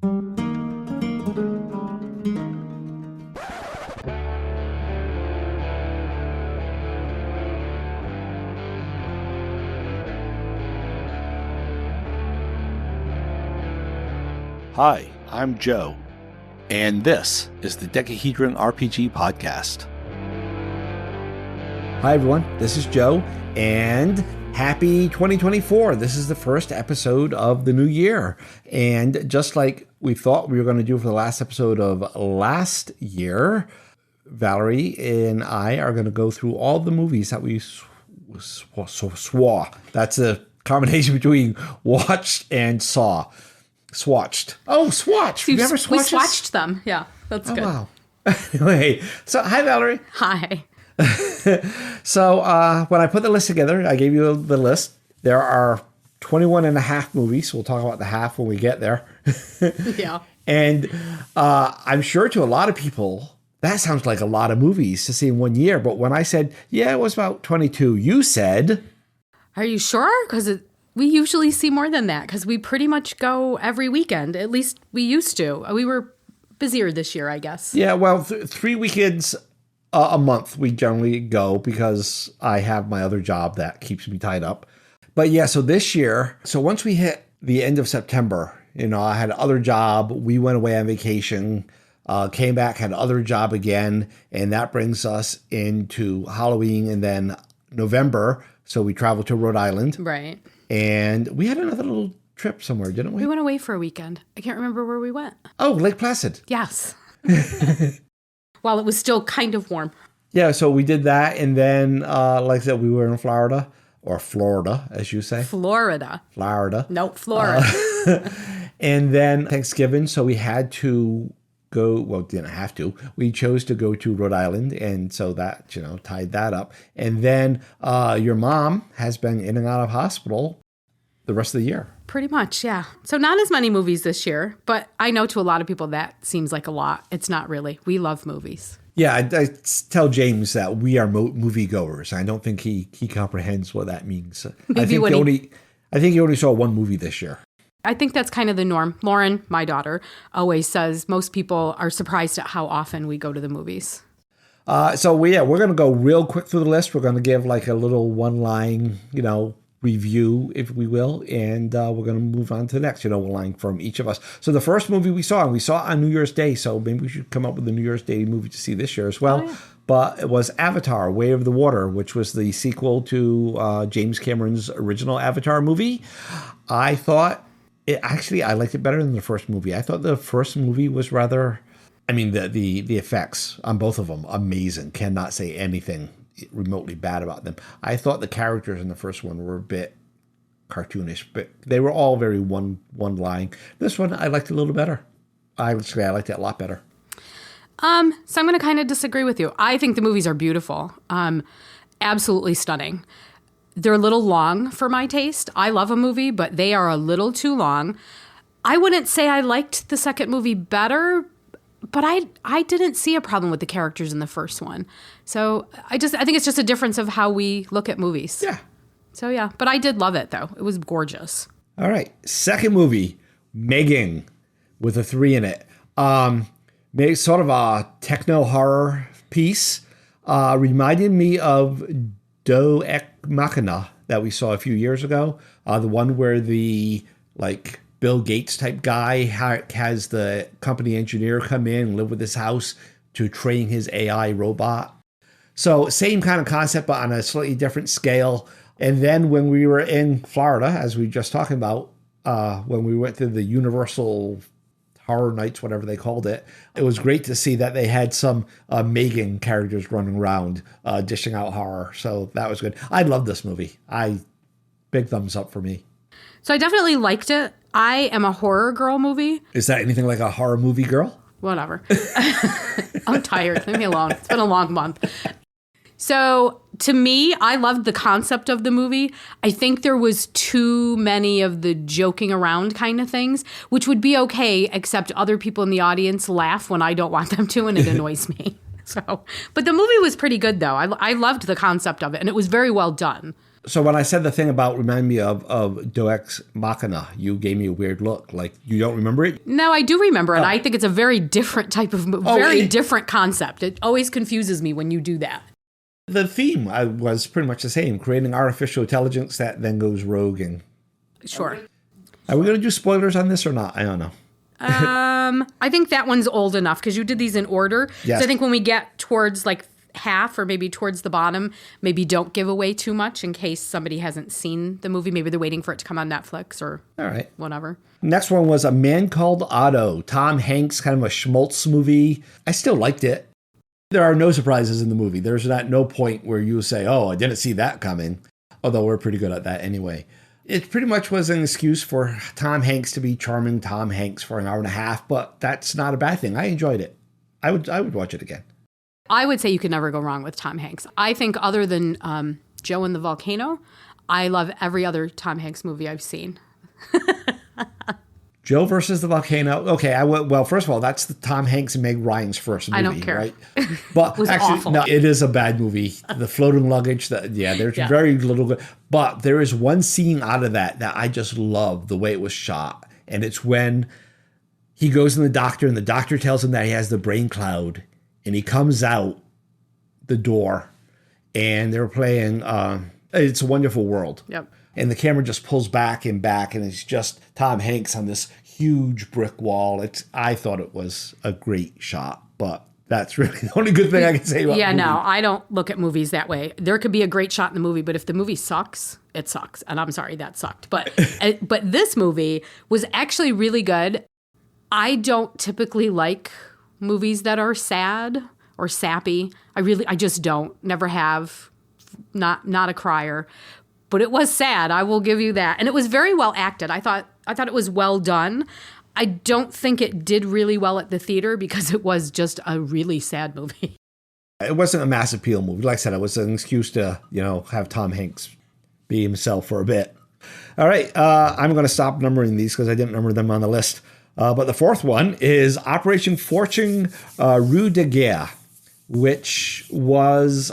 Hi, I'm Joe, and this is the Decahedron RPG Podcast. Hi everyone, this is Joe, and happy 2024. This is the first episode of the new year. And just like we thought we were going to do for the last episode of last year, Valerie and I are going to go through all the movies that we saw. That's a combination between watched and saw. Swatched. Oh, swatched. You ever swatched? We swatched them. Yeah, that's good. Wow. Anyway, so hi, Valerie. Hi. So when I put the list together, I gave you the list. There are 21 and a half movies. We'll talk about the half when we get there. Yeah. And I'm sure to a lot of people, that sounds like a lot of movies to see in 1 year. But when I said, yeah, it was about 22, you said... Are you sure? Because we usually see more than that because we pretty much go every weekend. At least we used to. We were busier this year, I guess. Yeah, well, 3 weekends a month we generally go because I have my other job that keeps me tied up. But yeah, so this year, so once we hit the end of September, I had another job. We went away on vacation, came back, had another job again, and that brings us into Halloween and then November. So we traveled to Rhode Island. Right. And we had another little trip somewhere, didn't we? We went away for a weekend. I can't remember where we went. Oh, Lake Placid. Yes. While it was still kind of warm. Yeah, so we did that. And then, like I said, we were in Florida, or Florida, as you say. Florida. Nope, Florida. And then Thanksgiving, so we had to go, well, didn't have to. We chose to go to Rhode Island, and so that, tied that up. And then your mom has been in and out of hospital the rest of the year. Pretty much, yeah. So not as many movies this year, but I know to a lot of people that seems like a lot. It's not really. We love movies. Yeah, I tell James that we are moviegoers. I don't think he comprehends what that means. I think he only saw one movie this year. I think that's kind of the norm. Lauren, my daughter, always says most people are surprised at how often we go to the movies. We're going to go real quick through the list. We're going to give like a little one-line, review, if we will, and we're going to move on to the next, line from each of us. So the first movie we saw on New Year's Day, so maybe we should come up with a New Year's Day movie to see this year as well. Oh, yeah. But it was Avatar, Way of the Water, which was the sequel to James Cameron's original Avatar movie. I thought I liked it better than the first movie. I thought the first movie was rather, the effects on both of them, amazing. Cannot say anything remotely bad about them. I thought the characters in the first one were a bit cartoonish, but they were all very one line. This one I liked a little better. I liked it a lot better. So I'm going to kind of disagree with you. I think the movies are beautiful. Absolutely stunning. They're a little long for my taste. I love a movie, but they are a little too long. I wouldn't say I liked the second movie better, but I didn't see a problem with the characters in the first one. So I think it's just a difference of how we look at movies. Yeah. So yeah, but I did love it though. It was gorgeous. All right. Second movie, Megan, with a 3 in it. Sort of a techno horror piece. Reminded me of Do Ex Machina that we saw a few years ago. The one where the Bill Gates type guy has the company engineer come in and live with his house to train his AI robot. So same kind of concept, but on a slightly different scale. And then when we were in Florida, as we were just talking about, when we went to the Universal Horror Nights, whatever they called it, it was great to see that they had some Megan characters running around, dishing out horror. So that was good. I love this movie. Big thumbs up for me. So I definitely liked it. I am a horror girl movie. Is that anything like a horror movie girl? Whatever. I'm tired. Leave me alone. It's been a long month. So to me, I loved the concept of the movie. I think there was too many of the joking around kind of things, which would be okay, except other people in the audience laugh when I don't want them to, and it annoys me. But the movie was pretty good, though. I loved the concept of it, and it was very well done. So when I said the thing about remind me of Deus Ex Machina, you gave me a weird look. Like, you don't remember it? No, I do remember it. I think it's a very different type of different concept. It always confuses me when you do that. The theme was pretty much the same, creating artificial intelligence that then goes rogue. And Sure. Are we going to do spoilers on this or not? I don't know. I think that one's old enough because you did these in order. Yes. So I think when we get towards like half or maybe towards the bottom, maybe don't give away too much in case somebody hasn't seen the movie. Maybe they're waiting for it to come on Netflix or All right. whatever. Next one was A Man Called Otto. Tom Hanks, kind of a schmaltz movie. I still liked it. There are no surprises in the movie. There's no point where you say, oh, I didn't see that coming. Although we're pretty good at that anyway. It pretty much was an excuse for Tom Hanks to be charming Tom Hanks for an hour and a half, but that's not a bad thing. I enjoyed it. I would watch it again. I would say you could never go wrong with Tom Hanks. I think other than Joe and the Volcano, I love every other Tom Hanks movie I've seen. Joe versus the Volcano. Okay, well, first of all, that's the Tom Hanks and Meg Ryan's first movie, I don't care. right? But was actually, awful. no, it is a bad movie. The floating luggage, there's very little good. But there is one scene out of that I just love the way it was shot. And it's when he goes to the doctor and the doctor tells him that he has the brain cloud. And he comes out the door and they're playing It's a Wonderful World. Yep. And the camera just pulls back, and it's just Tom Hanks on this huge brick wall. I thought it was a great shot, but that's really the only good thing I can say about the movie. No, I don't look at movies that way. There could be a great shot in the movie, but if the movie sucks, it sucks. And I'm sorry, that sucked. But but this movie was actually really good. I don't typically like movies that are sad or sappy. I just don't. Never have. Not a crier. But it was sad, I will give you that. And it was very well acted. I thought it was well done. I don't think it did really well at the theater because it was just a really sad movie. It wasn't a mass appeal movie. Like I said, it was an excuse to, have Tom Hanks be himself for a bit. All right, I'm going to stop numbering these because I didn't number them on the list. But the fourth one is Operation Fortune Rue de Guerre, which was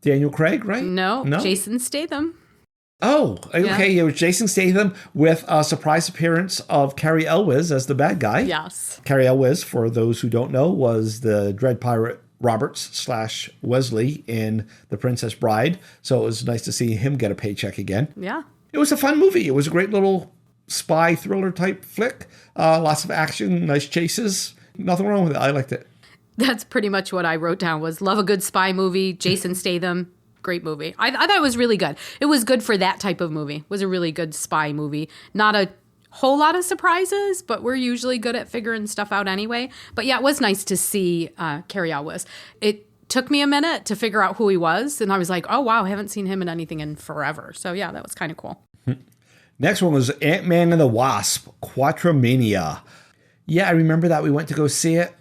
Daniel Craig, right? No, Jason Statham. Oh, okay. Yeah. It was Jason Statham with a surprise appearance of Cary Elwes as the bad guy. Yes. Cary Elwes, for those who don't know, was the Dread Pirate Roberts / Wesley in The Princess Bride. So it was nice to see him get a paycheck again. Yeah. It was a fun movie. It was a great little spy thriller type flick. Lots of action, nice chases. Nothing wrong with it. I liked it. That's pretty much what I wrote down was love a good spy movie, Jason Statham, great movie. I thought it was really good. It was good for that type of movie. It was a really good spy movie. Not a whole lot of surprises, but we're usually good at figuring stuff out anyway. But yeah, it was nice to see Cary Elwes. It took me a minute to figure out who he was, and I was like, oh wow, I haven't seen him in anything in forever. So yeah, that was kind of cool. Next one was Ant-Man and the Wasp, Quatermania. Yeah, I remember that. We went to go see it.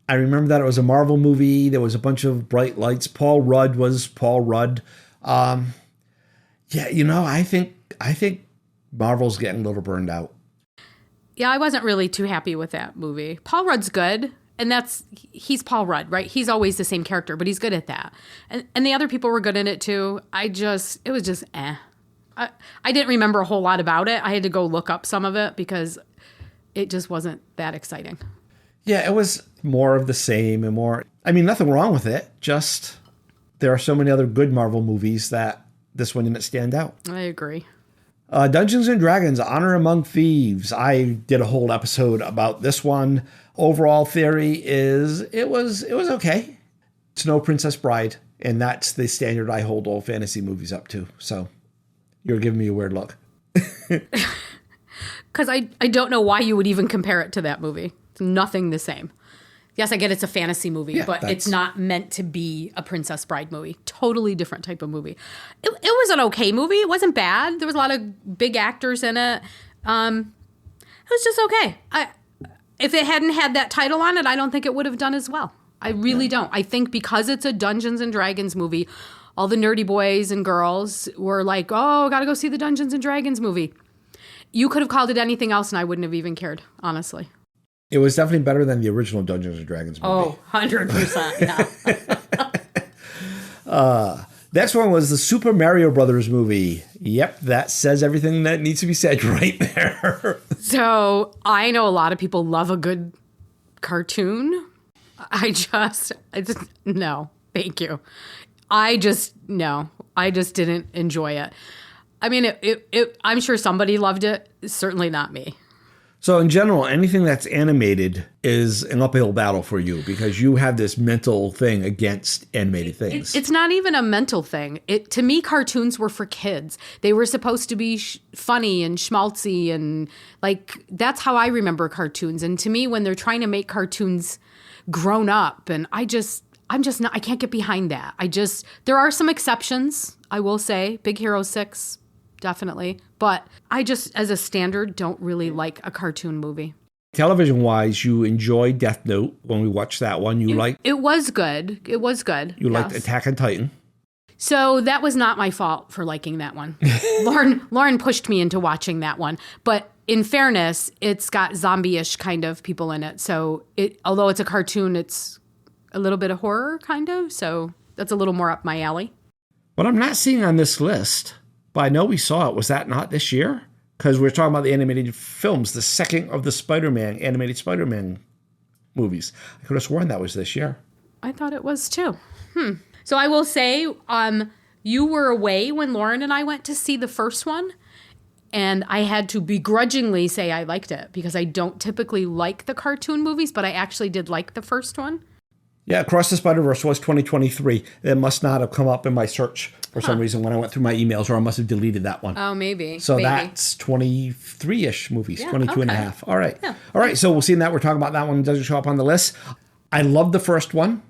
I remember that it was a Marvel movie. There was a bunch of bright lights. Paul Rudd was Paul Rudd. I think Marvel's getting a little burned out. Yeah, I wasn't really too happy with that movie. Paul Rudd's good, and he's Paul Rudd, right? He's always the same character, but he's good at that. And the other people were good in it too. It was just eh. I didn't remember a whole lot about it. I had to go look up some of it because it just wasn't that exciting. Yeah, it was more of the same and more. I mean, nothing wrong with it. Just there are so many other good Marvel movies that this one didn't stand out. I agree. Dungeons and Dragons: Honor Among Thieves. I did a whole episode about this one. Overall theory is it was okay. It's no Princess Bride, and that's the standard I hold all fantasy movies up to. So you're giving me a weird look. Because I don't know why you would even compare it to that movie. It's nothing the same. Yes, I get it's a fantasy movie, but it's not meant to be a Princess Bride movie. Totally different type of movie. It was an okay movie. It wasn't bad. There was a lot of big actors in it. It was just okay. If it hadn't had that title on it, I don't think it would have done as well. I really don't. I think because it's a Dungeons and Dragons movie, all the nerdy boys and girls were like, oh, gotta go see the Dungeons and Dragons movie. You could have called it anything else and I wouldn't have even cared, honestly. It was definitely better than the original Dungeons and Dragons movie. Oh, 100%, yeah. Next one was the Super Mario Brothers movie. Yep, that says everything that needs to be said right there. So I know a lot of people love a good cartoon. No, thank you. I just didn't enjoy it. I mean, I'm sure somebody loved it. Certainly not me. So in general, anything that's animated is an uphill battle for you because you have this mental thing against animated things. It's not even a mental thing. To me, cartoons were for kids. They were supposed to be funny and schmaltzy and like that's how I remember cartoons. And to me, when they're trying to make cartoons grown up, and I'm just not. I can't get behind that. There are some exceptions. I will say, Big Hero 6. Definitely. But I just, as a standard, don't really like a cartoon movie. Television-wise, you enjoyed Death Note when we watched that one. It was good. It was good. You liked Attack on Titan. So that was not my fault for liking that one. Lauren pushed me into watching that one. But in fairness, it's got zombie-ish kind of people in it. So although it's a cartoon, it's a little bit of horror kind of. So that's a little more up my alley. What I'm not seeing on this list, but I know we saw it. Was that not this year? Because we're talking about the animated films, the second of the animated Spider-Man movies. I could have sworn that was this year. I thought it was too. So I will say, you were away when Lauren and I went to see the first one. And I had to begrudgingly say I liked it because I don't typically like the cartoon movies, but I actually did like the first one. Yeah, Across the Spider-Verse was 2023. It must not have come up in my search for some reason when I went through my emails, or I must have deleted that one. Oh, maybe. So that's 23-ish movies, 22 and a half. All right. Yeah. All right, so we'll see that. We're talking about that one. It doesn't show up on the list. I love the first one.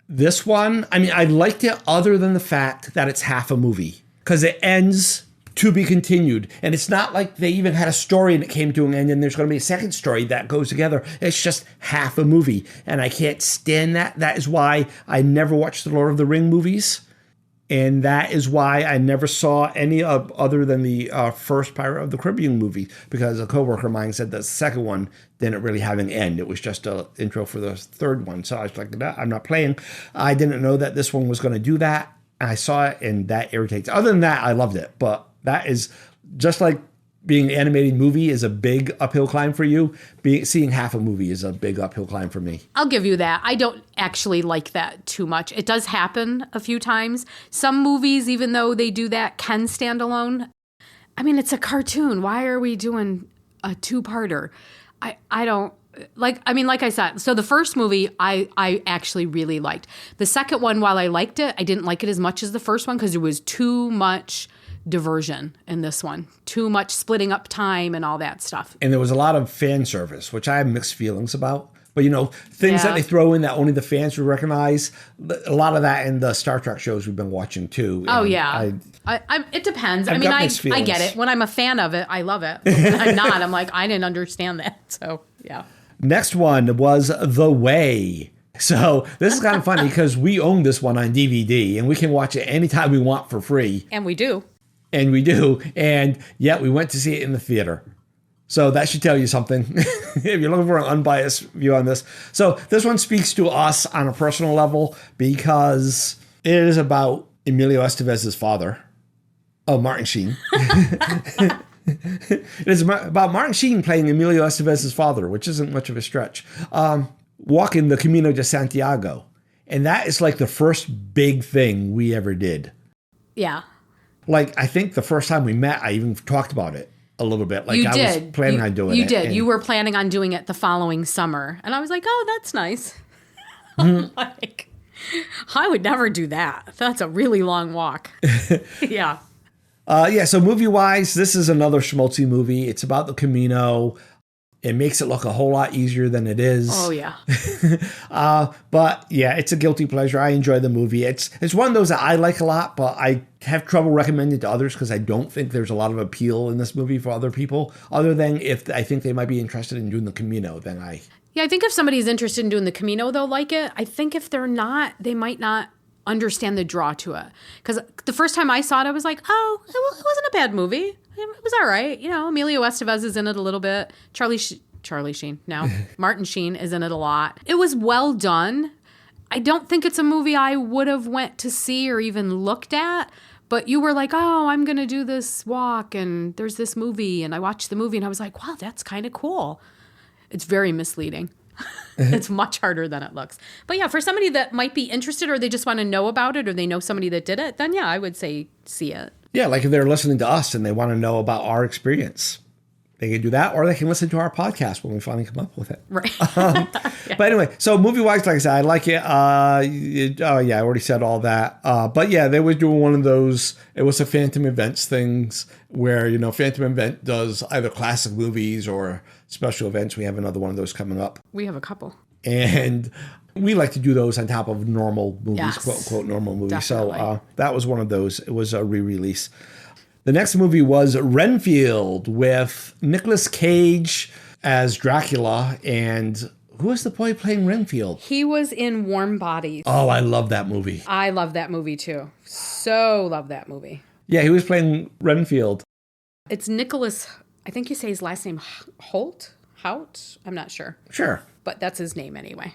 This one, I mean, I liked it other than the fact that it's half a movie because it ends to be continued. And it's not like they even had a story and it came to an end and there's going to be a second story that goes together. It's just half a movie. And I can't stand that. That is why I never watched the Lord of the Ring movies. And that is why I never saw any other than the first Pirate of the Caribbean movie, because a coworker of mine said the second one didn't really have an end. It was just an intro for the third one. So I was like, I'm not playing. I didn't know that this one was going to do that. I saw it and that irritates. Other than that, I loved it. But that is just like being an animated movie is a big uphill climb for you. Seeing half a movie is a big uphill climb for me. I'll give you that. I don't actually like that too much. It does happen a few times. Some movies, even though they do that, can stand alone. I mean, it's a cartoon. Why are we doing a two-parter? I don't... like I said, so the first movie I actually really liked. The second one, while I liked it, I didn't like it as much as the first one because there was too much diversion in this one. Too much splitting up time and all that stuff. And there was a lot of fan service, which I have mixed feelings about. But, things that they throw in that only the fans would recognize, a lot of that in the Star Trek shows we've been watching, too. Oh, yeah. It depends. I get it. When I'm a fan of it, I love it. But when I'm not, I'm like, I didn't understand that. So, yeah. Next one was The Way. So this is kind of funny because we own this one on DVD and we can watch it anytime we want for free. And we do. And we do. And yet we went to see it in the theater. So that should tell you something if you're looking for an unbiased view on this. So this one speaks to us on a personal level because it is about Emilio Estevez's father. Oh, Martin Sheen. It is about Martin Sheen playing Emilio Estevez's father, which isn't much of a stretch, walking the Camino de Santiago. And that is like the first big thing we ever did. Yeah. Like, I think the first time we met, I even talked about it a little bit. Like, you I did. was planning on doing it. You did. You were planning on doing it the following summer. And I was like, oh, that's nice. Like, I would never do that. That's a really long walk. Yeah. So movie-wise, this is another schmaltzy movie. It's about the Camino. It makes it look a whole lot easier than it is. Oh, yeah. But, yeah, it's a guilty pleasure. I enjoy the movie. It's one of those that I like a lot, but I have trouble recommending to others because I don't think there's a lot of appeal in this movie for other people, other than if I think they might be interested in doing the Camino, then I... Yeah, I think if somebody's interested in doing the Camino, they'll like it. I think if they're not, they might not understand the draw to it. Because the first time I saw it, I was like, oh, it wasn't a bad movie. It was all right. Emilio Estevez is in it a little bit. Charlie Sheen. No, Martin Sheen is in it a lot. It was well done. I don't think it's a movie I would have went to see or even looked at. But you were like, oh, I'm going to do this walk and there's this movie. And I watched the movie and I was like, wow, that's kind of cool. It's very misleading. It's much harder than it looks. But yeah, for somebody that might be interested or they just want to know about it or they know somebody that did it, then yeah, I would say see it. Yeah, like if they're listening to us and they want to know about our experience, they can do that, or they can listen to our podcast when we finally come up with it. Right. Yeah. But anyway, so movie-wise, like I said, I like it. Oh, yeah, I already said all that. But yeah, they were doing one of those, it was a Phantom Events things where, Phantom Event does either classic movies or special events. We have another one of those coming up. We have a couple. And we like to do those on top of normal movies, Yes. quote, unquote, normal movies. Definitely. So that was one of those. It was a re-release. The next movie was Renfield with Nicolas Cage as Dracula. And who was the boy playing Renfield? He was in Warm Bodies. Oh, I love that movie. I love that movie too. So love that movie. Yeah, he was playing Renfield. It's Nicholas, I think you say his last name Holt? I'm not sure. Sure. But that's his name anyway.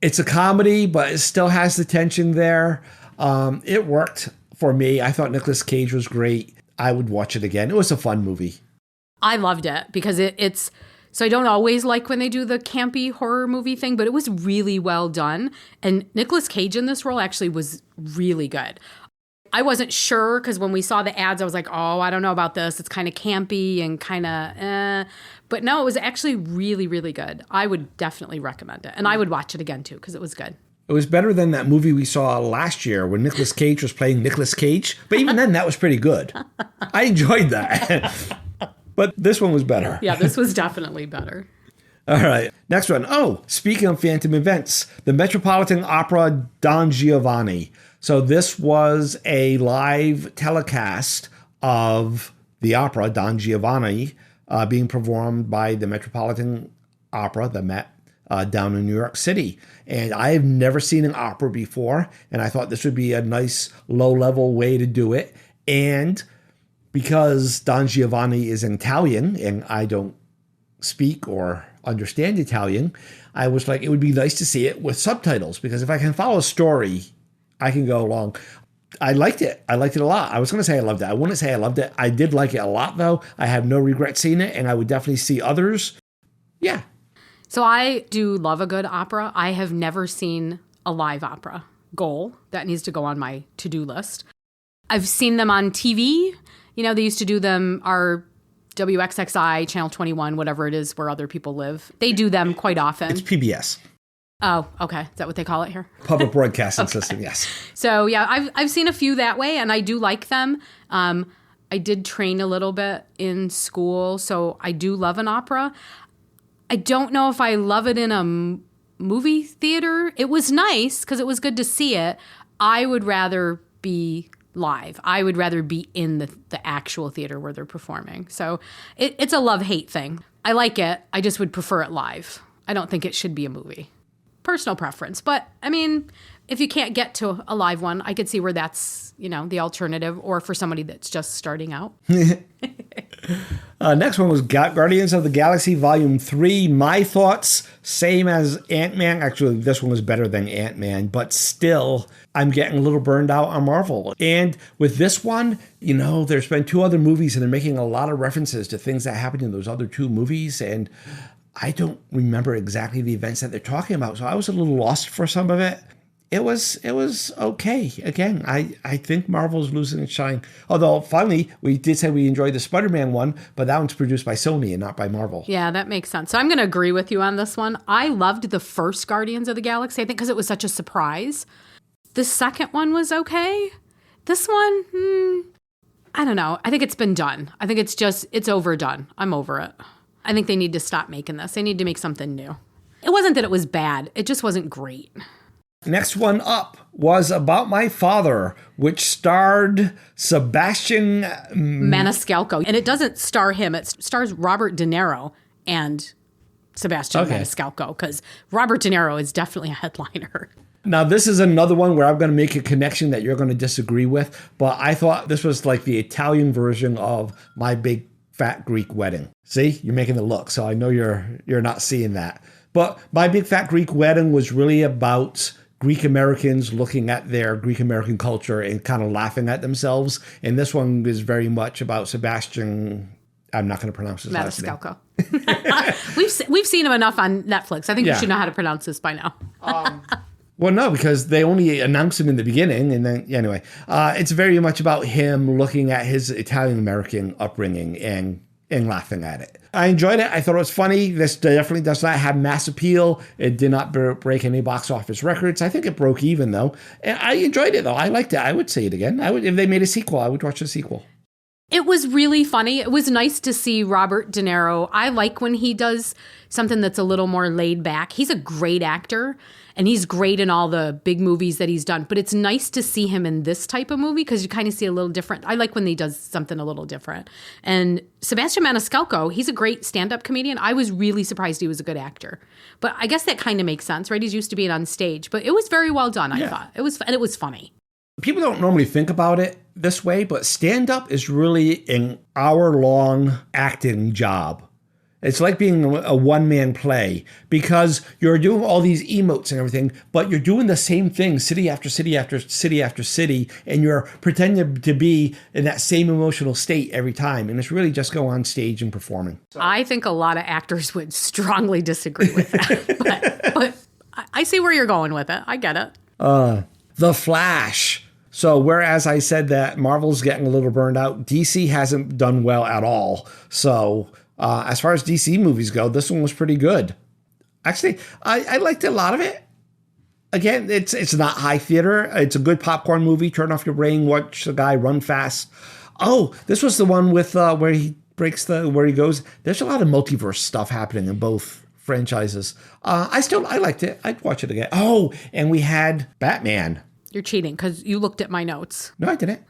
It's a comedy, but it still has the tension there. It worked for me. I thought Nicolas Cage was great. I would watch it again. It was a fun movie. I loved it because it's, so I don't always like when they do the campy horror movie thing, but it was really well done. And Nicolas Cage in this role actually was really good. I wasn't sure because when we saw the ads, I was like, oh, I don't know about this. It's kind of campy and kind of But no, it was actually really, really good. I would definitely recommend it. And I would watch it again too because it was good. It was better than that movie we saw last year when Nicolas Cage was playing Nicolas Cage. But even then, that was pretty good. I enjoyed that. But this one was better. Yeah, this was definitely better. All right. Next one. Oh, speaking of Phantom Events, the Metropolitan Opera Don Giovanni. So this was a live telecast of the opera Don Giovanni being performed by the Metropolitan Opera, the Met, down in New York City. And I have never seen an opera before, and I thought this would be a nice low-level way to do it. And because Don Giovanni is in Italian, and I don't speak or understand Italian, I was like, it would be nice to see it with subtitles, because if I can follow a story, I can go along. I liked it. I liked it a lot. I was going to say I loved it. I wouldn't say I loved it. I did like it a lot, though. I have no regret seeing it, and I would definitely see others. Yeah. So I do love a good opera. I have never seen a live opera. Goal. That needs to go on my to-do list. I've seen them on TV. They used to do them, our WXXI, Channel 21, whatever it is where other people live. They do them quite often. It's PBS. Oh, okay. Is that what they call it here? Public Broadcasting System, yes. So yeah, I've seen a few that way, and I do like them. I did train a little bit in school, so I do love an opera. I don't know if I love it in a movie theater. It was nice because it was good to see it. I would rather be live. I would rather be in the actual theater where they're performing. So it's a love-hate thing. I like it. I just would prefer it live. I don't think it should be a movie. Personal preference. But, I mean, if you can't get to a live one, I could see where that's, the alternative, or for somebody that's just starting out. Next one was Guardians of the Galaxy Volume 3. My thoughts, same as Ant-Man. Actually, this one was better than Ant-Man, but still, I'm getting a little burned out on Marvel. And with this one, there's been 2 other movies, and they're making a lot of references to things that happened in those other 2 movies, and I don't remember exactly the events that they're talking about, so I was a little lost for some of it. It was okay. Again, I think Marvel's losing its shine. Although, finally, we did say we enjoyed the Spider-Man one, but that one's produced by Sony and not by Marvel. Yeah, that makes sense. So I'm going to agree with you on this one. I loved the first Guardians of the Galaxy, I think, because it was such a surprise. The second one was okay. This one, I don't know. I think it's been done. I think it's overdone. I'm over it. I think they need to stop making this. They need to make something new. It wasn't that it was bad. It just wasn't great. Next one up was About My Father, which starred Sebastian Maniscalco. And it doesn't star him. It stars Robert De Niro and Sebastian Maniscalco, because Robert De Niro is definitely a headliner. Now, this is another one where I'm going to make a connection that you're going to disagree with, but I thought this was like the Italian version of My Big Fat Greek Wedding. See, you're making the look, so I know you're not seeing that. But My Big Fat Greek Wedding was really about Greek Americans looking at their Greek American culture and kind of laughing at themselves. And this one is very much about Sebastian. I'm not going to pronounce his last name. Maniscalco. We've seen him enough on Netflix. I think you should know how to pronounce this by now. Well, no, because they only announced him in the beginning. And then, anyway, it's very much about him looking at his Italian-American upbringing and laughing at it. I enjoyed it. I thought it was funny. This definitely does not have mass appeal. It did not break any box office records. I think it broke even, though. And I enjoyed it, though. I liked it. I would see it again. If they made a sequel, I would watch the sequel. It was really funny. It was nice to see Robert De Niro. I like when he does something that's a little more laid back. He's a great actor, and he's great in all the big movies that he's done. But it's nice to see him in this type of movie because you kind of see a little different. I like when he does something a little different. And Sebastian Maniscalco, he's a great stand-up comedian. I was really surprised he was a good actor. But I guess that kind of makes sense, right? He's used to being on stage. But it was very well done, I thought. It was funny. People don't normally think about it this way, but stand-up is really an hour-long acting job. It's like being a one-man play because you're doing all these emotes and everything, but you're doing the same thing city after city after city after city, and you're pretending to be in that same emotional state every time. And it's really just go on stage and performing. I think a lot of actors would strongly disagree with that. but I see where you're going with it. I get it. The Flash. So whereas I said that Marvel's getting a little burned out, DC hasn't done well at all. So as far as DC movies go, this one was pretty good. Actually, I liked a lot of it. Again, it's not high theater. It's a good popcorn movie. Turn off your brain, watch the guy run fast. Oh, this was the one with where he where he goes. There's a lot of multiverse stuff happening in both franchises. I liked it. I'd watch it again. Oh, and we had Batman. You're cheating because you looked at my notes. No, I didn't.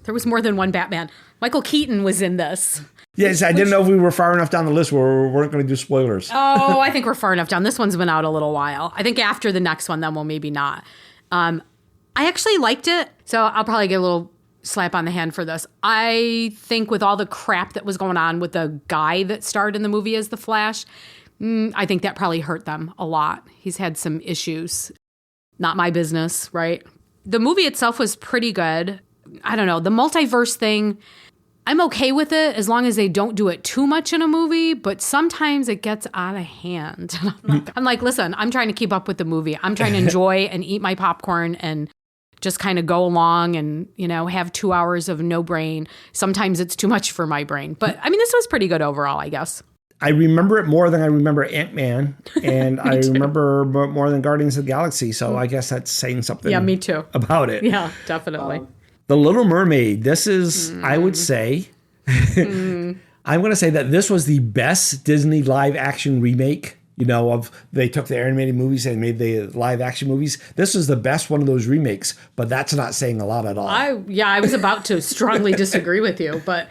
There was more than one Batman. Michael Keaton was in this. Yes, I didn't know if we were far enough down the list where we weren't going to do spoilers. Oh, I think we're far enough down. This one's been out a little while. I think after the next one, then we'll maybe not. I actually liked it, so I'll probably get a little slap on the hand for this. I think with all the crap that was going on with the guy that starred in the movie as the Flash, I think that probably hurt them a lot. He's had some issues. Not my business, right? The movie itself was pretty good. I don't know. The multiverse thing, I'm okay with it as long as they don't do it too much in a movie, but sometimes it gets out of hand. I'm like, listen, I'm trying to keep up with the movie. I'm trying to enjoy and eat my popcorn and just kind of go along and, have 2 hours of no brain. Sometimes it's too much for my brain. But, this was pretty good overall, I guess. I remember it more than I remember Ant-Man, and I remember more than Guardians of the Galaxy, so I guess that's saying something me too. About it. Yeah, definitely. The Little Mermaid, this is, I would say, I'm going to say that this was the best Disney live-action remake, they took the animated movies and made the live-action movies. This is the best one of those remakes, but that's not saying a lot at all. I was about to strongly disagree with you, but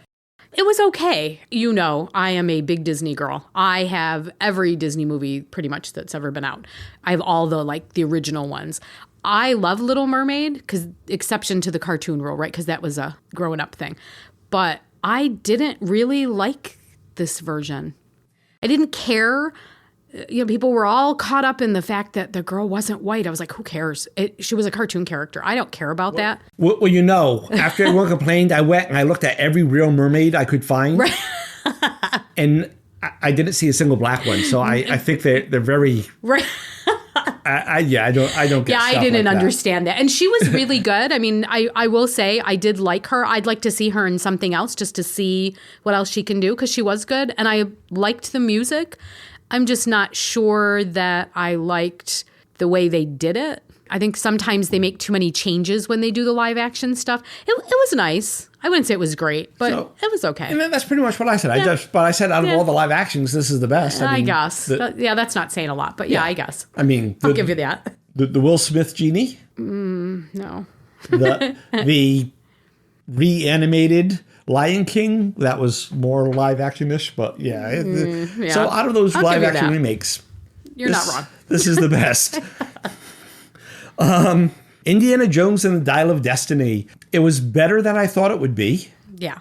it was okay. I am a big Disney girl. I have every Disney movie pretty much that's ever been out. I have all the original ones. I love Little Mermaid, because exception to the cartoon rule, right? Because that was a growing up thing. But I didn't really like this version. I didn't care. People were all caught up in the fact that the girl wasn't white. I was like, who cares? She was a cartoon character. I don't care about that. Well, after everyone complained, I went and I looked at every real mermaid I could find. Right. And I didn't see a single black one. So I think they're very... Right. I don't get Yeah, I didn't like understand that. And she was really good. I will say I did like her. I'd like to see her in something else just to see what else she can do because she was good. And I liked the music. I'm just not sure that I liked the way they did it. I think sometimes they make too many changes when they do the live action stuff. It was nice. I wouldn't say it was great, but it was okay. And that's pretty much what I said. Yeah. I said out of all the live actions, this is the best. I guess. That's not saying a lot, but I guess. I'll give you that. The Will Smith genie? No. The reanimated Lion King, that was more live action-ish, but yeah. So out of those live action remakes, you're not wrong. This is the best. Indiana Jones and the Dial of Destiny. It was better than I thought it would be. Yeah.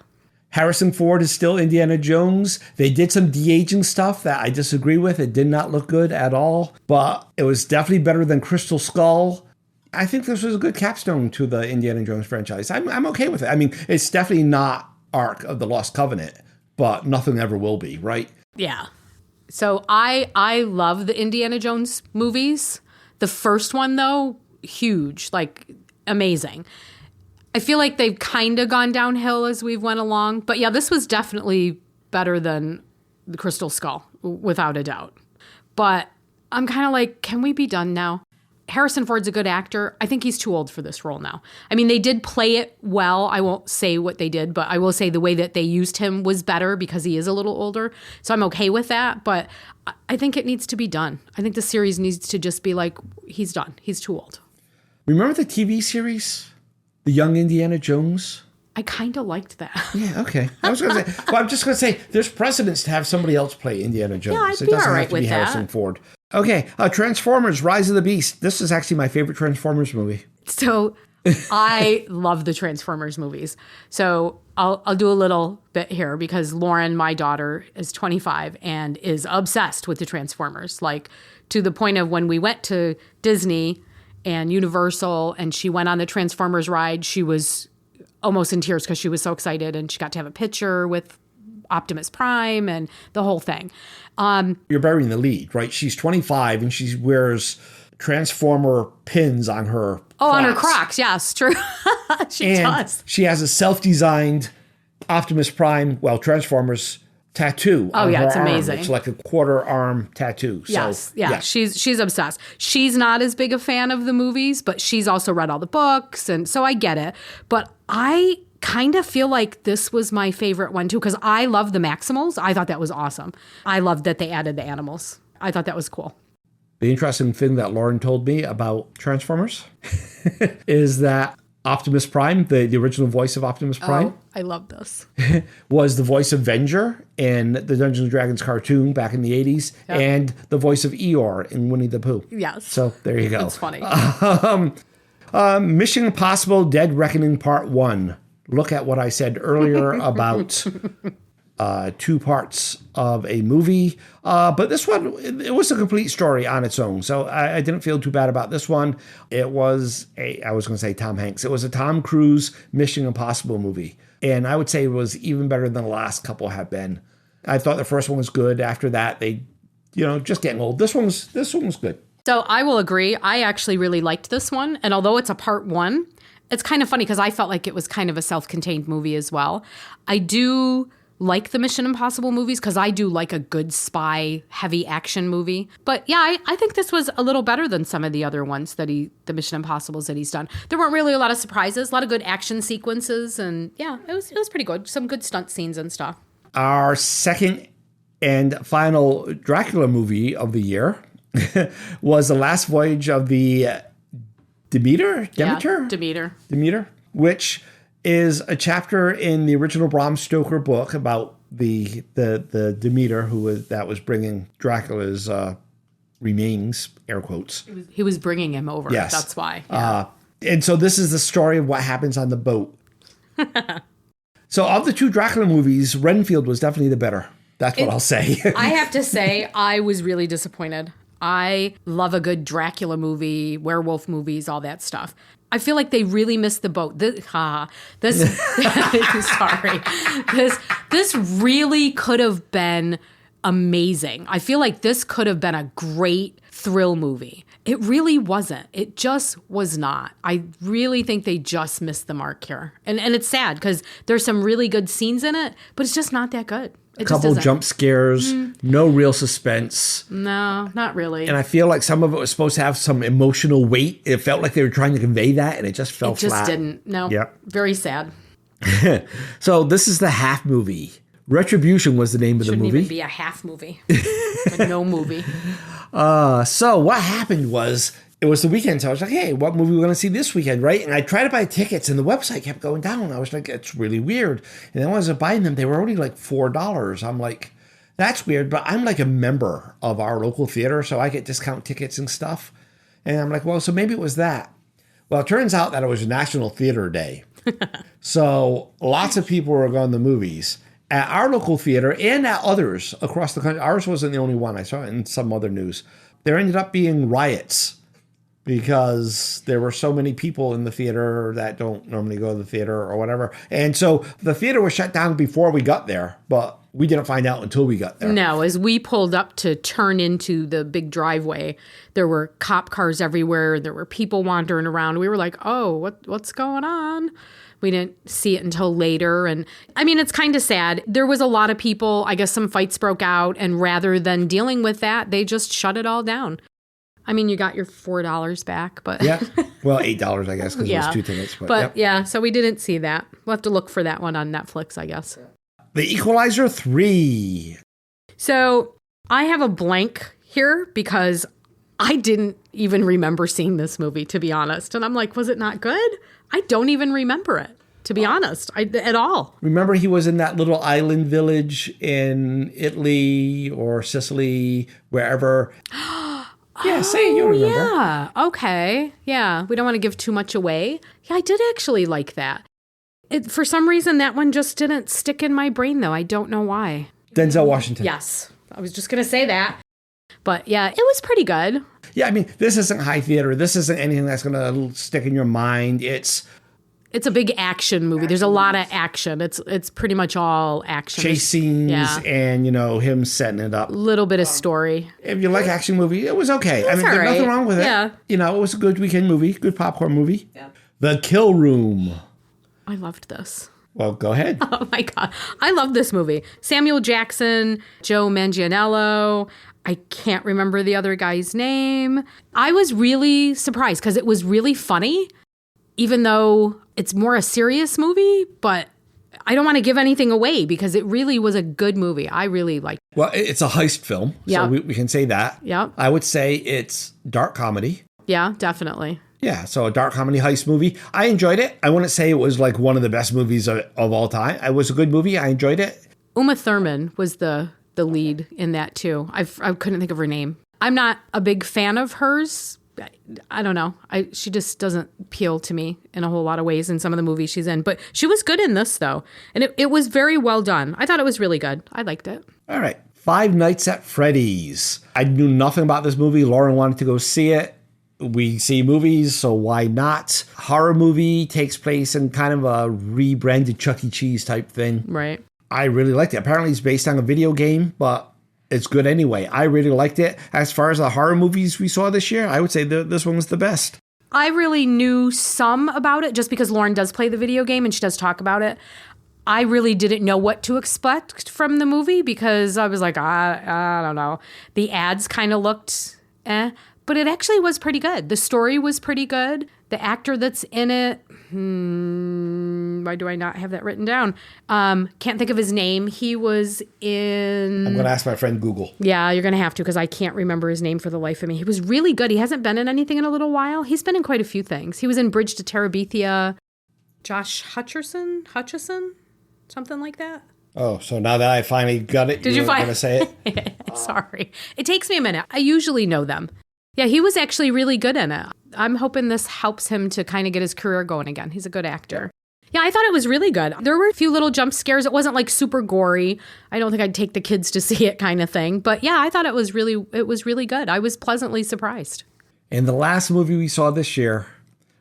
Harrison Ford is still Indiana Jones. They did some de-aging stuff that I disagree with. It did not look good at all, but it was definitely better than Crystal Skull. I think this was a good capstone to the Indiana Jones franchise. I'm okay with it. I mean, it's definitely not Ark of the Lost Covenant, but nothing ever will be, right? Yeah. So I love the Indiana Jones movies. The first one, though, huge, like amazing. I feel like they've kind of gone downhill as we've went along. But yeah, this was definitely better than the Crystal Skull, without a doubt. But I'm kind of like, can we be done now? Harrison Ford's a good actor. I think he's too old for this role now. I mean, they did play it well. I won't say what they did, but I will say the way that they used him was better because he is a little older. So I'm okay with that. But I think it needs to be done. I think the series needs to just be like, he's done. He's too old. Remember the TV series? The Young Indiana Jones? I kind of liked that. Yeah, okay. I was going to say, well, I'm just going to say, there's precedence to have somebody else play Indiana Jones. Yeah, I'd it be doesn't all right have to with be that. Harrison Ford. Okay, Transformers: Rise of the Beast. This is actually my favorite Transformers movie. So I love the Transformers movies. So I'll do a little bit here because Lauren, my daughter, is 25 and is obsessed with the Transformers, like to the point of when we went to Disney and Universal and she went on the Transformers ride, she was almost in tears because she was so excited and she got to have a picture with Optimus Prime and the whole thing. You're burying the lead, right? She's 25 and she wears Transformer pins on her Crocs. On her Crocs. Yes, true. She does. She has a self-designed Optimus Prime, Transformers tattoo on her it's arm. amazing. It's like a quarter arm tattoo. Yes, yeah. She's obsessed. She's not as big a fan of the movies, but she's also read all the books, and so I get it. But I kind of feel like this was my favorite one too, because I love the Maximals. I thought that was awesome. I loved that they added the animals. I thought that was cool. The interesting thing that Lauren told me about Transformers is that Optimus Prime, the original voice of Optimus Prime. Oh, I love this. Was the voice of Venger in the Dungeons and Dragons cartoon back in the 80s, and the voice of Eeyore in Winnie the Pooh. Yes. So there you go. It's funny. Mission Impossible Dead Reckoning Part 1. Look at what I said earlier about 2 parts of a movie. But this one, it was a complete story on its own. So I didn't feel too bad about this one. It was I was going to say Tom Hanks. It was a Tom Cruise Mission Impossible movie. And I would say it was even better than the last couple have been. I thought the first one was good. After that, they, just getting old. This one was good. So I will agree. I actually really liked this one. And although it's a part 1, it's kind of funny because I felt like it was kind of a self-contained movie as well. I do like the Mission Impossible movies because I do like a good spy, heavy action movie. But yeah, I think this was a little better than some of the other ones the Mission Impossibles that he's done. There weren't really a lot of surprises, a lot of good action sequences, and yeah, it was pretty good. Some good stunt scenes and stuff. Our second and final Dracula movie of the year was The Last Voyage of the Demeter, which is a chapter in the original Bram Stoker book about the Demeter that was bringing Dracula's remains, air quotes. He was bringing him over. Yes. That's why. Yeah. And so this is the story of what happens on the boat. So of the 2 Dracula movies, Renfield was definitely the better. That's what I'll say. I have to say, I was really disappointed. I love a good Dracula movie, werewolf movies, all that stuff. I feel like they really missed the boat. This really could have been amazing. I feel like this could have been a great thrill movie. It really wasn't. It just was not. I really think they just missed the mark here. And it's sad because there's some really good scenes in it, but it's just not that good. A couple jump scares, no real suspense. No, not really. And I feel like some of it was supposed to have some emotional weight. It felt like they were trying to convey that, and it just fell flat. It just didn't. No. Yep. Very sad. So this is the half movie. Retribution was the name of the movie. Shouldn't even be a half movie. No movie. So what happened was, it was the weekend, so I was like, hey, what movie are we going to see this weekend, right? And I tried to buy tickets, and the website kept going down. I was like, it's really weird. And then when I was buying them, they were only like $4. I'm like, that's weird, but I'm like a member of our local theater, so I get discount tickets and stuff. And I'm like, well, so maybe it was that. Well, it turns out that it was National Theater Day. So lots of people were going to the movies. At our local theater and at others across the country, ours wasn't the only one. I saw it in some other news. There ended up being riots because there were so many people in the theater that don't normally go to the theater or whatever. And so the theater was shut down before we got there, but we didn't find out until we got there. No, as we pulled up to turn into the big driveway, there were cop cars everywhere. There were people wandering around. We were like, oh, what's going on? We didn't see it until later. And I mean, it's kind of sad. There was a lot of people, I guess some fights broke out. And rather than dealing with that, they just shut it all down. I mean, you got your $4 back, but Yeah. Well, $8, I guess, because it was 2 tickets. But yeah, so we didn't see that. We'll have to look for that one on Netflix, I guess. The Equalizer 3. So I have a blank here because I didn't even remember seeing this movie, to be honest. And I'm like, was it not good? I don't even remember it, to be honest, at all. Remember he was in that little island village in Italy or Sicily, wherever. Yeah, say you remember. Yeah, okay. Yeah, we don't want to give too much away. Yeah, I did actually like that. For some reason, that one just didn't stick in my brain, though. I don't know why. Denzel Washington. Yes, I was just going to say that. But yeah, it was pretty good. Yeah, I mean, this isn't high theater. This isn't anything that's going to stick in your mind. It's a big action movie. There's a lot of action. It's pretty much all action. chase scenes Yeah. and, him setting it up. A little bit of story. If you like action movie, it was okay. I mean, all there's nothing right. wrong with it. Yeah. It was a good weekend movie, good popcorn movie. Yeah. The Kill Room. I loved this. Well, go ahead. Oh my God. I love this movie. Samuel Jackson, Joe Manganiello. I can't remember the other guy's name. I was really surprised because it was really funny, even though it's more a serious movie, but I don't want to give anything away because it really was a good movie. I really liked it. Well, it's a heist film, Yeah. so we can say that. Yeah. I would say it's dark comedy. Yeah, definitely. Yeah, so a dark comedy heist movie. I enjoyed it. I wouldn't say it was like one of the best movies of all time. It was a good movie. I enjoyed it. Uma Thurman was the lead in that too. I couldn't think of her name. I'm not a big fan of hers. I don't know. She just doesn't appeal to me in a whole lot of ways in some of the movies she's in. But she was good in this, though. And it was very well done. I thought it was really good. I liked it. All right. Five Nights at Freddy's. I knew nothing about this movie. Lauren wanted to go see it. We see movies, so why not? Horror movie takes place in kind of a rebranded Chuck E. Cheese type thing. Right. I really liked it. Apparently it's based on a video game, but it's good anyway. I really liked it. As far as the horror movies we saw this year, I would say this one was the best. I really knew some about it just because Lauren does play the video game and she does talk about it. I really didn't know what to expect from the movie because I was like, I don't know. The ads kind of looked but it actually was pretty good. The story was pretty good. The actor that's in it, why do I not have that written down? Can't think of his name. He was in... I'm going to ask my friend Google. Yeah, you're going to have to because I can't remember his name for the life of me. He was really good. He hasn't been in anything in a little while. He's been in quite a few things. He was in Bridge to Terabithia. Josh Hutcherson? Something like that. Oh, so now that I finally got it, Did you going to say it? Sorry. It takes me a minute. I usually know them. Yeah, he was actually really good in it. I'm hoping this helps him to kind of get his career going again. He's a good actor. Yeah, I thought it was really good. There were a few little jump scares. It wasn't like super gory. I don't think I'd take the kids to see it kind of thing. But yeah, I thought it was really good. I was pleasantly surprised. And the last movie we saw this year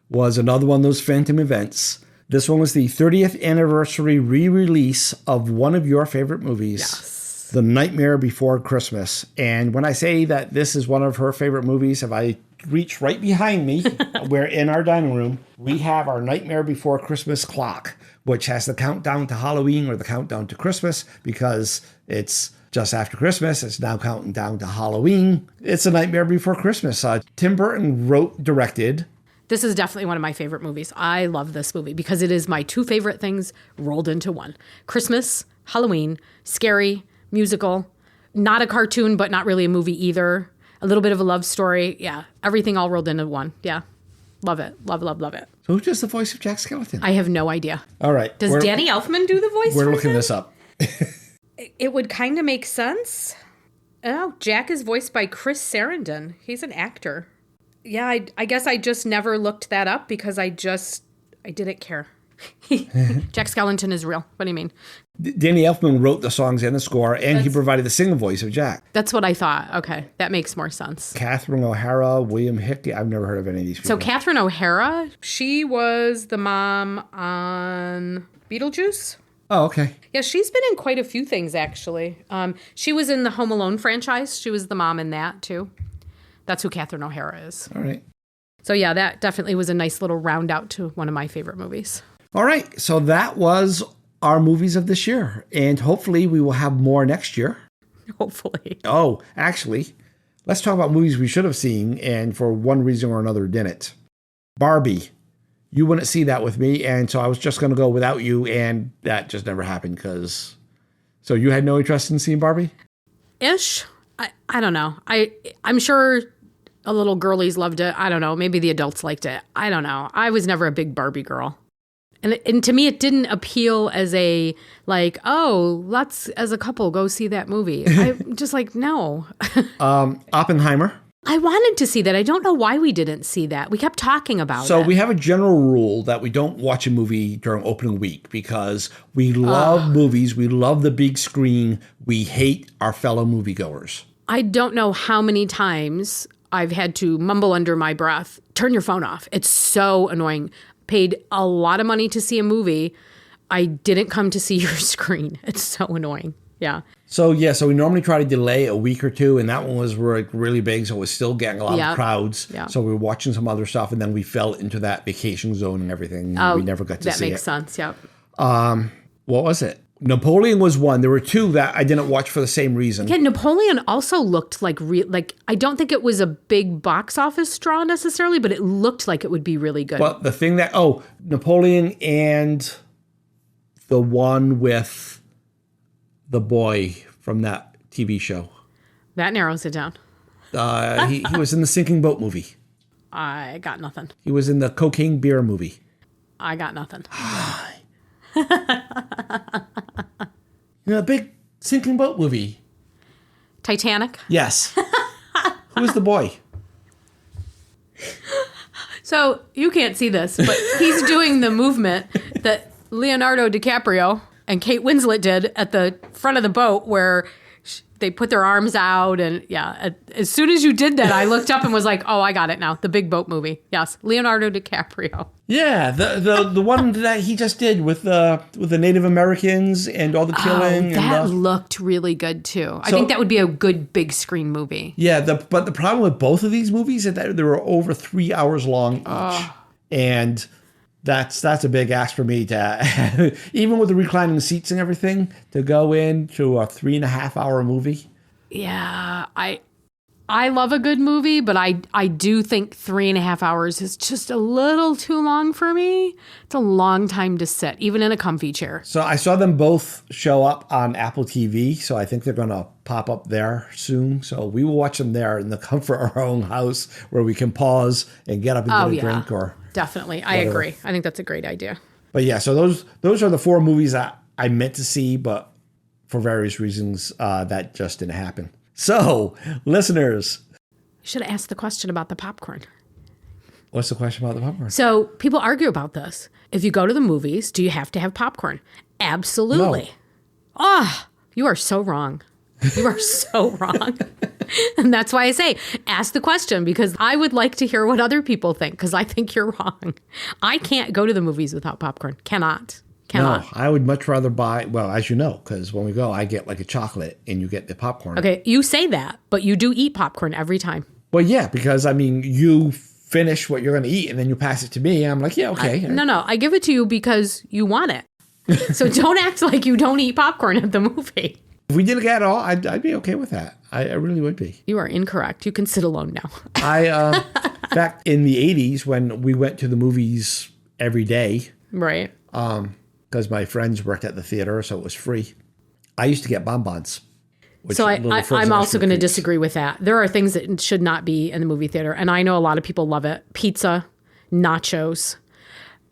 was another one of those phantom events. This one was the 30th anniversary re-release of one of your favorite movies. Yes. The Nightmare Before Christmas. And when I say that this is one of her favorite movies, if I reach right behind me, we're in our dining room, we have our Nightmare Before Christmas clock, which has the countdown to Halloween or the countdown to Christmas because it's just after Christmas. It's now counting down to Halloween. It's A Nightmare Before Christmas. Tim Burton directed. This is definitely one of my favorite movies. I love this movie because it is my two favorite things rolled into one. Christmas, Halloween, scary, musical, not a cartoon, but not really a movie either. A little bit of a love story. Yeah, everything all rolled into one. Yeah, love it. Love it. So who does the voice of Jack Skellington? I have no idea. All right. Does Danny Elfman do the voice? We're looking this up. It would kind of make sense. Oh, Jack is voiced by Chris Sarandon. He's an actor. Yeah, I guess I just never looked that up because I didn't care. Jack Skellington is real. What do you mean? Danny Elfman wrote the songs and the score, and he provided the singing voice of Jack. That's what I thought. Okay, that makes more sense. Catherine O'Hara, William Hickey. I've never heard of any of these people. So Catherine O'Hara, she was the mom on Beetlejuice. Oh, okay. Yeah, she's been in quite a few things, actually. She was in the Home Alone franchise. She was the mom in that, too. That's who Catherine O'Hara is. All right. So, yeah, that definitely was a nice little round out to one of my favorite movies. All right. So that was our movies of this year. And hopefully we will have more next year. Hopefully. Oh, actually, let's talk about movies we should have seen and for one reason or another didn't. Barbie. You wouldn't see that with me, and so I was just going to go without you, and that just never happened because... So you had no interest in seeing Barbie? Ish. I don't know. I'm sure a little girlies loved it. I don't know. Maybe the adults liked it. I don't know. I was never a big Barbie girl. And to me, it didn't appeal as a, like, oh, let's, as a couple, go see that movie. I'm just like, no. Oppenheimer. I wanted to see that. I don't know why we didn't see that. We kept talking about it. So we have a general rule that we don't watch a movie during opening week because we love movies. We love the big screen. We hate our fellow moviegoers. I don't know how many times I've had to mumble under my breath, turn your phone off. It's so annoying. Paid a lot of money to see a movie. I didn't come to see your screen. It's so annoying. Yeah. So we normally try to delay a week or two, and that one was like really big, so it was still getting a lot of crowds. Yeah. So we were watching some other stuff, and then we fell into that vacation zone and everything. And we never got to see it. That makes sense, yep. What was it? Napoleon was one. There were two that I didn't watch for the same reason. Yeah, Napoleon also looked like I don't think it was a big box office draw necessarily, but it looked like it would be really good. But the thing that, Napoleon and the one with the boy from that TV show. That narrows it down. He was in the Sinking Boat movie. I got nothing. He was in the Cocaine Beer movie. I got nothing. A big Sinking Boat movie. Titanic? Yes. Who was the boy? So you can't see this, but he's doing the movement that Leonardo DiCaprio and Kate Winslet did at the front of the boat where they put their arms out. And yeah, as soon as you did that, I looked up and was like, oh, I got it now. The big boat movie. Yes. Leonardo DiCaprio. Yeah. The one that he just did with the Native Americans and all the killing. That looked really good too. I think that would be a good big screen movie. Yeah. But the problem with both of these movies is that they were over 3 hours long each. And that's a big ask for me to, even with the reclining seats and everything, to go into a 3.5 hour movie. Yeah, I love a good movie, but I do think 3.5 hours is just a little too long for me. It's a long time to sit, even in a comfy chair. So I saw them both show up on Apple TV, so I think they're going to pop up there soon. So we will watch them there in the comfort of our own house where we can pause and get up and get a drink or... Definitely. I whatever. agree. I think that's a great idea. But yeah, so those are the 4 movies that I meant to see, but for various reasons, that just didn't happen. So, listeners. You should have asked the question about the popcorn. What's the question about the popcorn? So, people argue about this. If you go to the movies, do you have to have popcorn? Absolutely. No. You are so wrong. You are so wrong. And that's why I say, ask the question, because I would like to hear what other people think, because I think you're wrong. I can't go to the movies without popcorn. Cannot. No, I would much rather buy, well, as you know, because when we go, I get like a chocolate and you get the popcorn. Okay, you say that, but you do eat popcorn every time. Well, yeah, because, I mean, you finish what you're going to eat and then you pass it to me. And I'm like, yeah, okay. No, I give it to you because you want it. So don't act like you don't eat popcorn at the movie. If we did it at all, I'd be okay with that. I really would be. You are incorrect. You can sit alone now. In fact, in the 80s, when we went to the movies every day. Right. Because my friends worked at the theater, so it was free. I used to get bonbons. So I'm also going to disagree with that. There are things that should not be in the movie theater, and I know a lot of people love it. Pizza, nachos,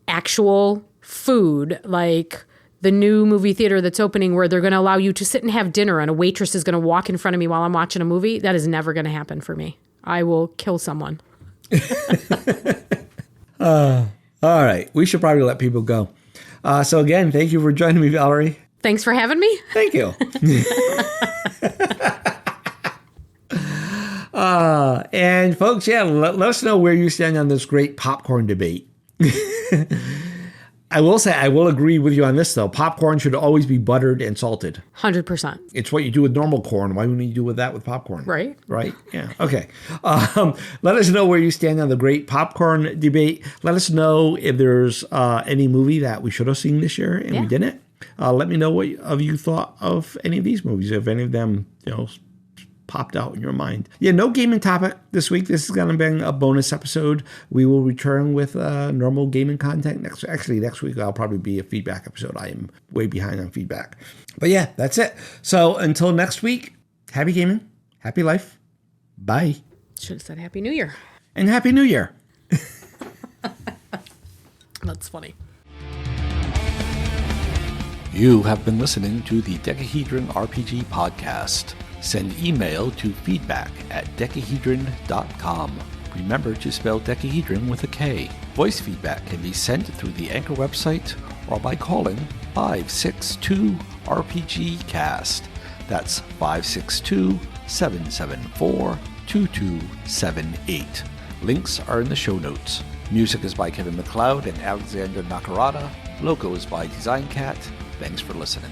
actual food, like the new movie theater that's opening where they're going to allow you to sit and have dinner and a waitress is going to walk in front of me while I'm watching a movie. That is never going to happen for me. I will kill someone. All right. We should probably let people go. So again, thank you for joining me, Valerie. Thanks for having me. Thank you. And folks, let us know where you stand on this great popcorn debate. I will say, I will agree with you on this, though. Popcorn should always be buttered and salted. 100%. It's what you do with normal corn. Why wouldn't you do that with popcorn? Right. Right? Yeah. Okay. Let us know where you stand on the great popcorn debate. Let us know if there's any movie that we should have seen this year and we didn't. Let me know what you thought of any of these movies, if any of them, popped out in your mind. No gaming topic this week. This is going to be a bonus episode. We will return with normal gaming content next week. I'll probably be a feedback episode. I am way behind on feedback. But that's it. So until next week, happy gaming, happy life. Bye. Should have said Happy New Year. And Happy New Year. That's funny. You have been listening to the Decahedron RPG podcast. Send email to feedback@decahedron.com. Remember to spell decahedron with a K. Voice feedback can be sent through the Anchor website or by calling 562-RPG-CAST. That's 562-774-2278. Links are in the show notes. Music is by Kevin MacLeod and Alexander Nakarada. Logo is by Design Cat. Thanks for listening.